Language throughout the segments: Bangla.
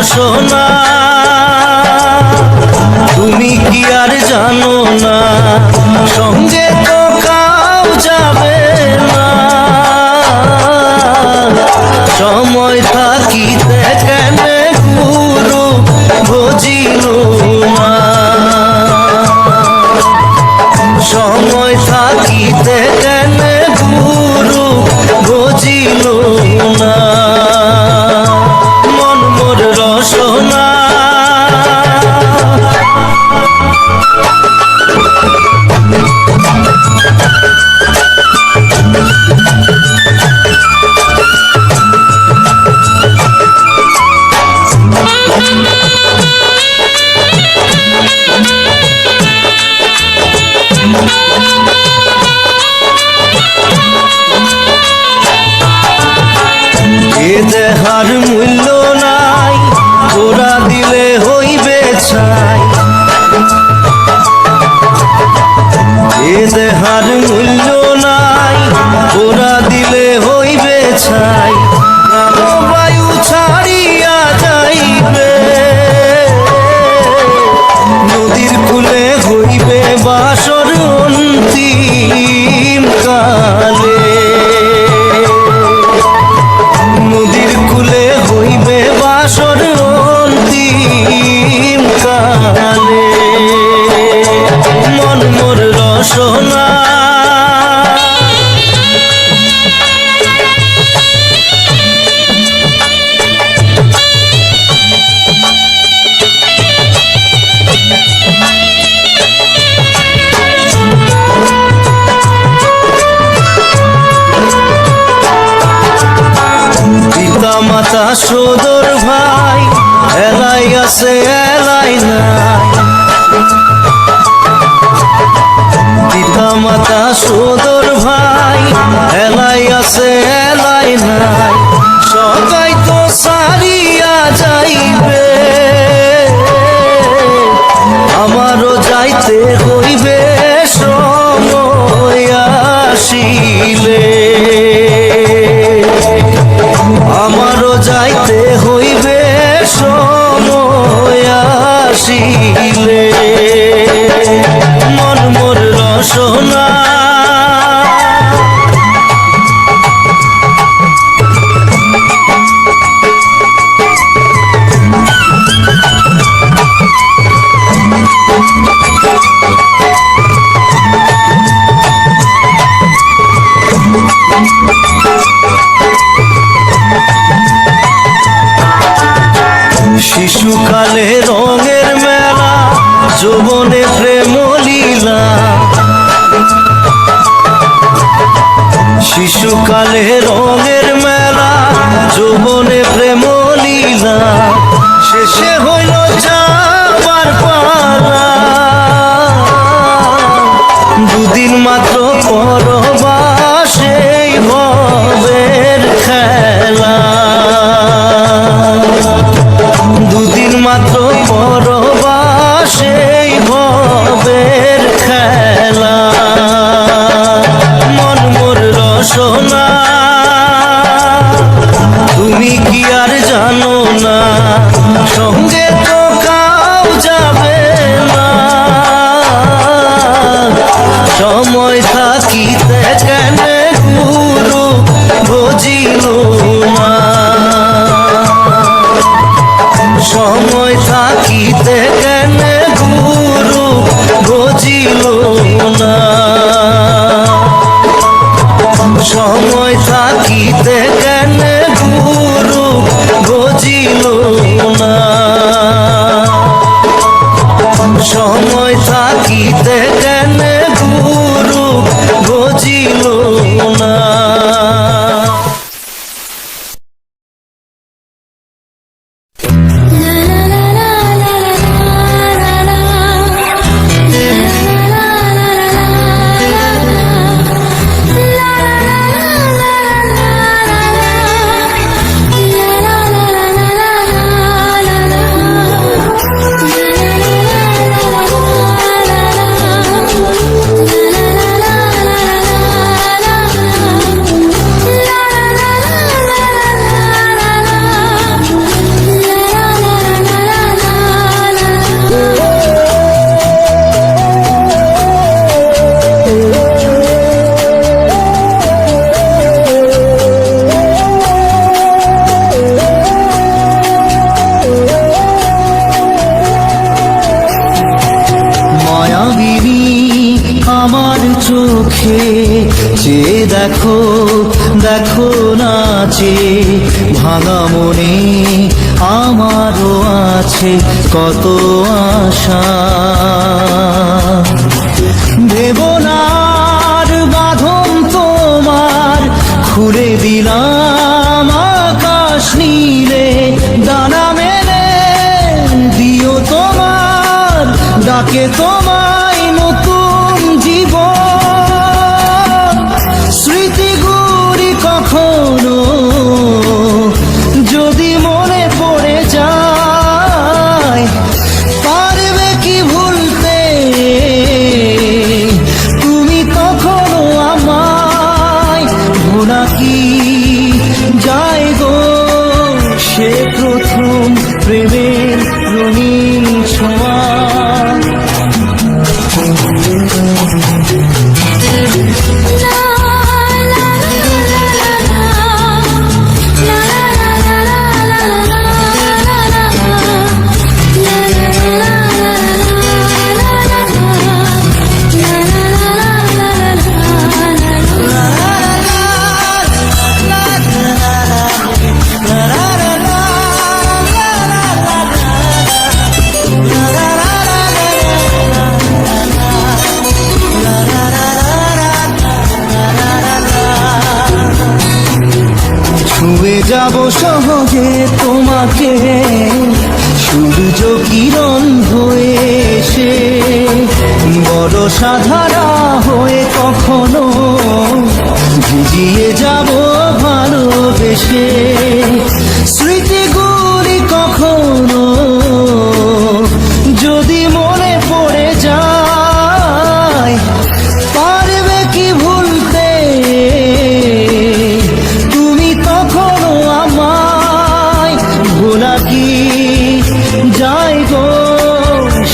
সোনা তুমি কি আর জানো না সঙ্গে তো কাউ যাবে না সময় থাকিতে কেন গুরু বুঝিল না সময় থাকিতে কেন গুরু বুঝিল না সোনা এ দেহার মূল্য নাই ওরা দিলে হইবে ছাই এ দেহার মূল্য নাই ওরা দিলে হইবে ছাই প্রাণবায়ু ছাড়িয়া যাইবে নদীর কূলে হইবে বাসর অন্তিম কালে নদীর কূলে হইবে বাসর অন্তিম কালে মন মোর রসনা পিতা মাতা সদর ভাই এলাই আছে এলাই নাই পিতা মাতা সদর ভাই এলাই আছে এলাই নাই সবাই তো সারিয়া যাইবে আমারও যাইতে হইবে সময় আসিলে আমারও যাইতে হইবে সময় আসিলে মন মোর রসনা শিশুকালে রঙের মেলা যৌবনে প্রেম লীলা শিশুকালে রঙের মেলা যৌবনে প্রেম লীলা শেষে হইল যাবার পালা দুদিন মাত্র পরবাসেই ভবের খেলা দুদিন মাত্র পরবাসেই ভবের খেলা মন মোর রসনা দেখো নাচে ভাঙা মনে আমারও আছে কত আশা। দেবনার বাঁধন তোমার খুলে দিলাম আকাশ নীলে, ডানা মেলে দিও তোমার ডাকে তোমায় নতুন জীবন। স্মৃতিগুলি কখনো যদি মনে পড়ে যায়, পারবে কি ভুলতে তুমি তখনো আমায়? ভোলা কি যায় গো সে প্রথম প্রেমের রঙিন ছোঁয়া। ছুঁয়ে যাব সহজে তোমাকে সূর্য কিরণ হয়ে এসে, বড় সাধারা হয়ে কখনো ভিজিয়ে যাব ভালোবেসে। স্মৃতিগুলি কখনো যদি মনে পড়ে যায়, পারবে কি ভুলতে তুমি তখনো আমায়? ভোলা কি যায় গো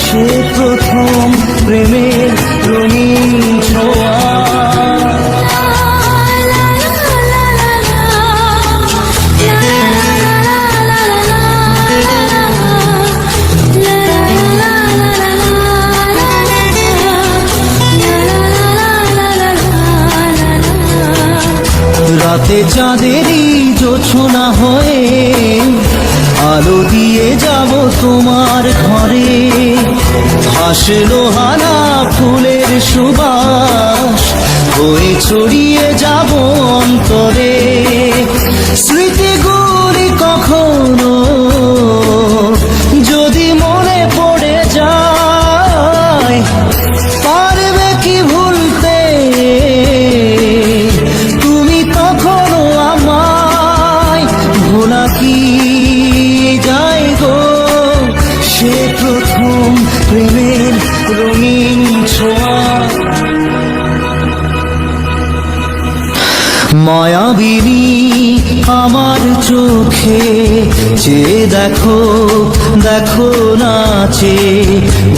সে প্রথম প্রেমের রঙিন ছোঁয়া। রাতে চাঁদেরই জোছনা হয়ে আলো দিয়ে যাব তোমার ঘরে, হাসলো হানা ফুলের সুবাস হয়ে ছড়িয়ে যাব অন্তরে। স্মৃতিগুলি কখনো যদি মনে পড়ে যায়, পারবে কি ভুলতে তুমি তখনো আমায়? ভোলা কি যায় গো সে প্রথম প্রেমের রঙিন ছোঁয়া। মায়াবিনী আমার চোখে চেয়ে দেখো দেখো নাচে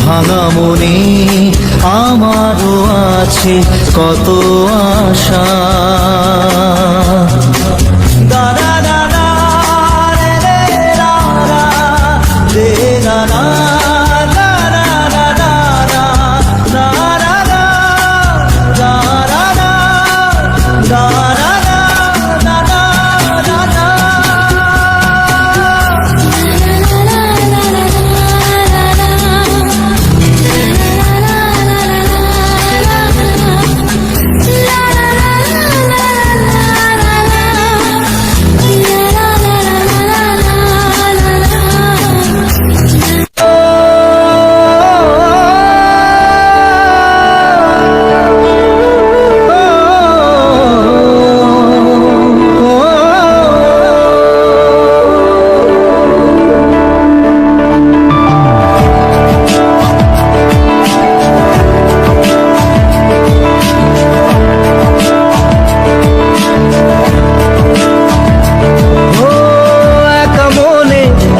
ভাঙা মনে আমারও আছে কত আশা। দাদা দাদা রে রে রা রা রে না না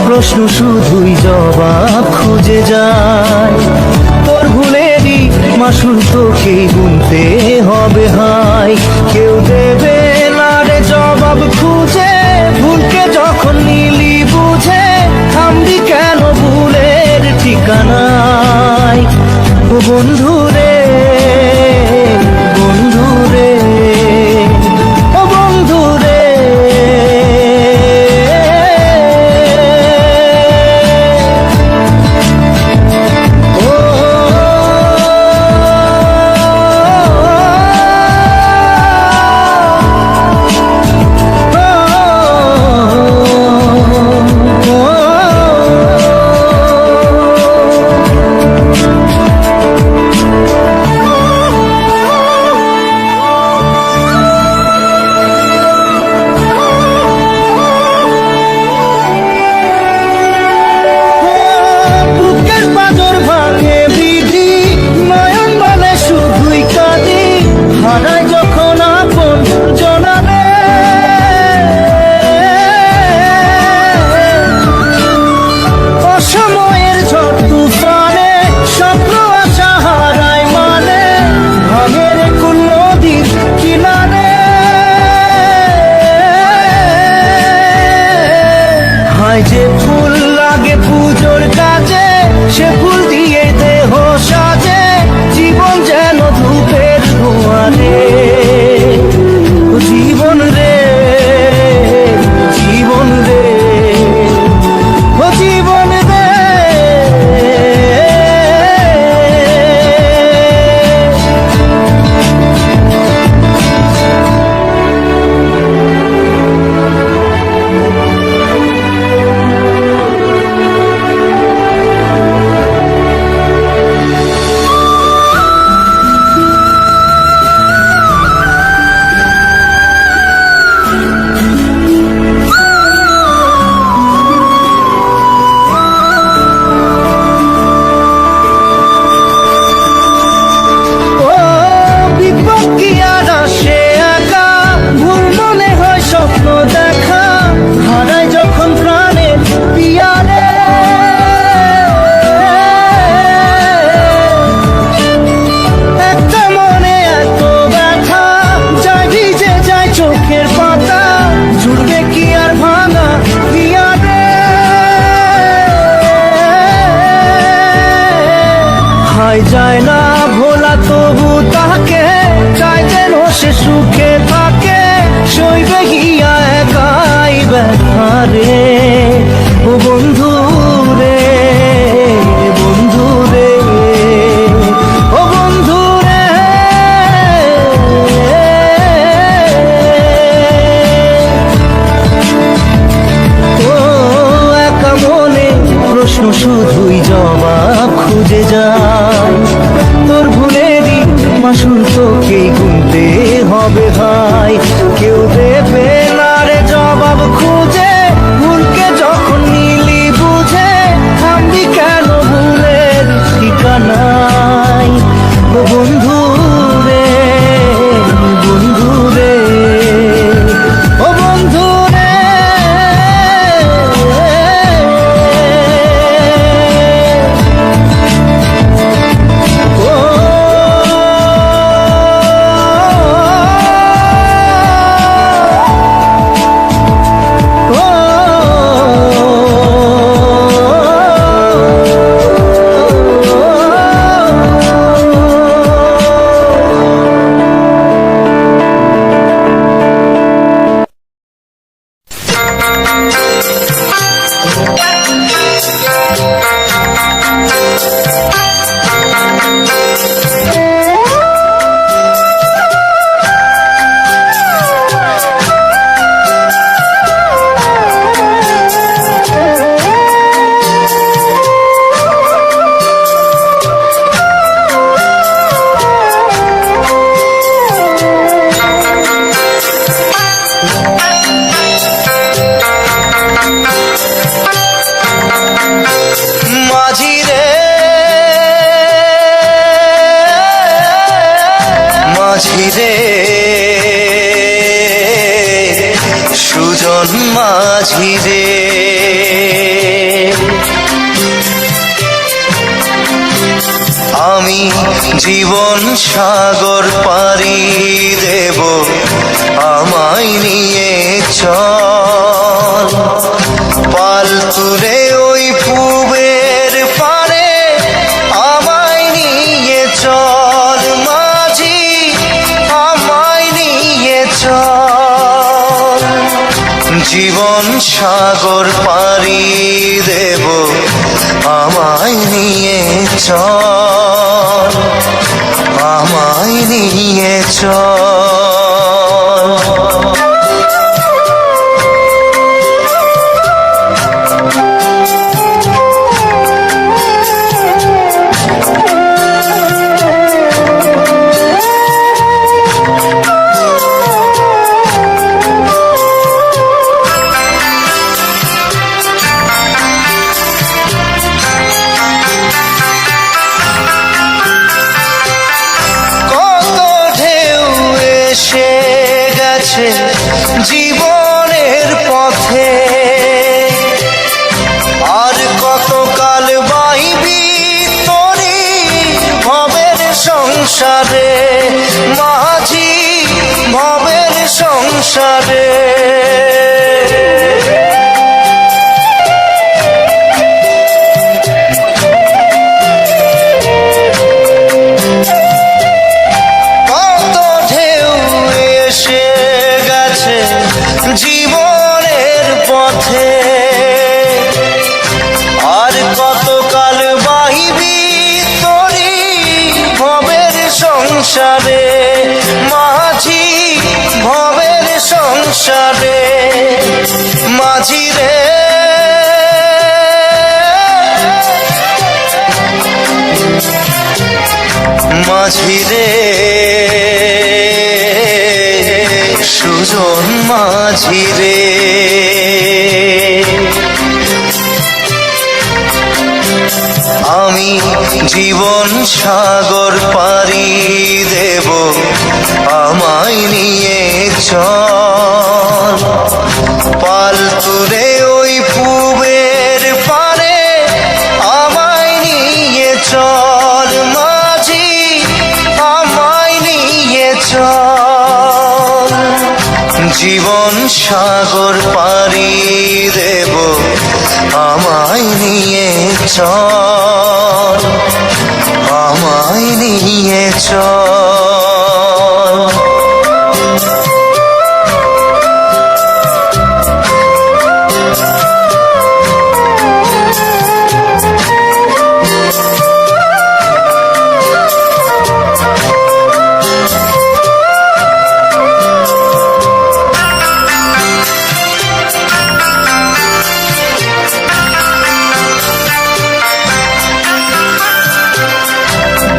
প্রশ্ন শুধুই জবাব খুঁজে যায়, তোর ভুলেরই মাসুল তোকেই গুনতে হবে হাই। কেউ দেবে না রে জবাব খুঁজে, ভুলকে যখন নিলি বুঝে থামবি কেন ভুলের ঠিকানায়? ও বন্ধুরে বন্ধুরে ও বন্ধুরে মাঝি রে মাঝি রে সুজন মাঝি রে, আমি জীবন সাগর পাড়ি দেব, আমায় নিয়ে চল পাল তুলে ওই পুবের পারে, আমায় নিয়ে চল মাঝি, আমায় নিয়ে চল। জীবন সাগর পাড়ি দেব, আমায় নিয়ে চল, আমায় নিয়ে চল। জীবনের পথে আর কতকাল বাইবি তোরি ভবের সংসারে মাঝি, ভবের সংসারে। জীবনের পথে আর কতকাল বাইবি তোরি ভবের সংসারে মাঝি, ভবের সংসারে। মাঝি রে মাঝি রে সুজন মাঝি রে, আমি জীবন সাগর পাড়ি দেব, আমায় নিয়ে চল পাল তুলে ওই পুবের পারে, আমায় নিয়ে চল মাঝি, আমায় নিয়ে চল। জীবন সাগর পাড়ি দেব, আমায় নিয়ে চল, আমায় নিয়ে চল।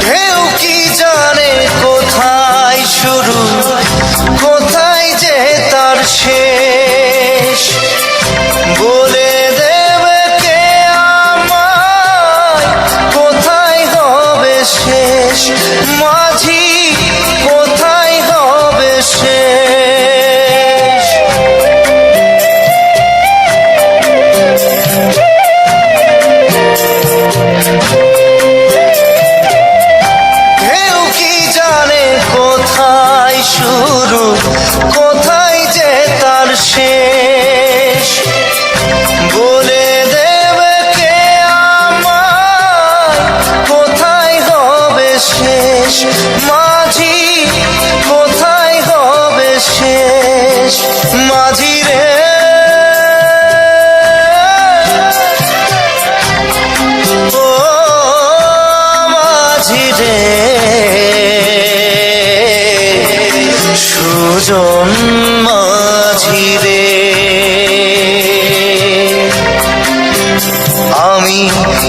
ঢেউ কি জানে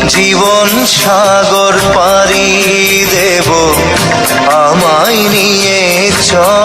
জীবন সাগর পাড়ি দেব আমায় নিয়ে চল।